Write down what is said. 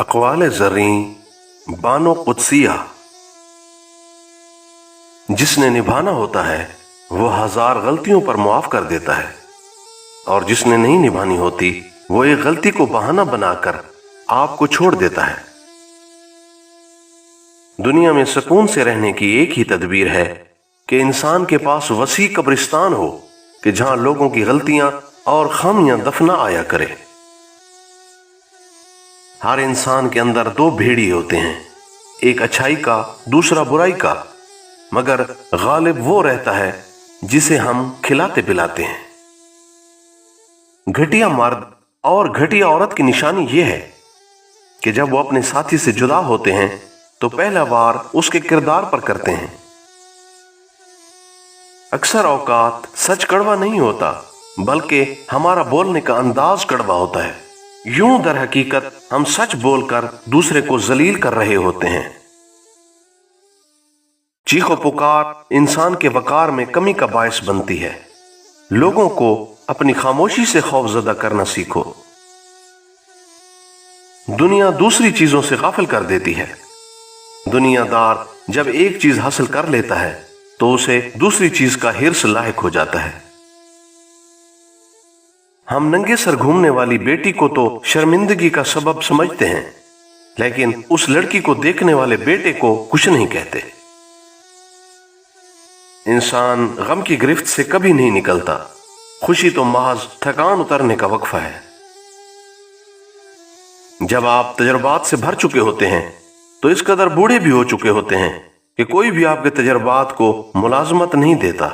अक़वाल ज़र्री बानो कुद्सिया। जिसने निभाना होता है वो 1000 गलतियों पर मुआफ कर देता है, और जिसने नहीं निभानी होती वो एक गलती को बहाना बनाकर आपको छोड़ देता है। दुनिया में सुकून से रहने की एक ही तदबीर है कि इंसान के पास वसी कब्रिस्तान हो कि जहां लोगों की गलतियां और खामियां दफना आया करे। हर इंसान के अंदर 2 भेड़िए होते हैं, एक अच्छाई का, दूसरा बुराई का, मगर गालिब वो रहता है जिसे हम खिलाते पिलाते हैं। घटिया मर्द और घटिया औरत की निशानी यह है कि जब वो अपने साथी से जुदा होते हैं तो पहला वार उसके किरदार पर करते हैं। अक्सर औकात सच कड़वा नहीं होता, बल्कि हमारा बोलने का अंदाज कड़वा होता है। यूं दर हकीकत हम सच बोलकर दूसरे को जलील कर रहे होते हैं। चीखो पुकार इंसान के वकार में कमी का बायस बनती है। लोगों को अपनी खामोशी से खौफजदा करना सीखो। दुनिया दूसरी चीजों से गाफिल कर देती है। दुनियादार जब एक चीज हासिल कर लेता है तो उसे दूसरी चीज का हिर्स लायक हो जाता है। हम नंगे सर घूमने वाली बेटी को तो शर्मिंदगी का सबब समझते हैं, लेकिन उस लड़की को देखने वाले बेटे को कुछ नहीं कहते। इंसान गम की गिरफ्त से कभी नहीं निकलता, खुशी तो महज थकान उतरने का वक्फा है। जब आप तजर्बात से भर चुके होते हैं तो इस कदर बूढ़े भी हो चुके होते हैं कि कोई भी आपके तजर्बात को मुलाजमत नहीं देता।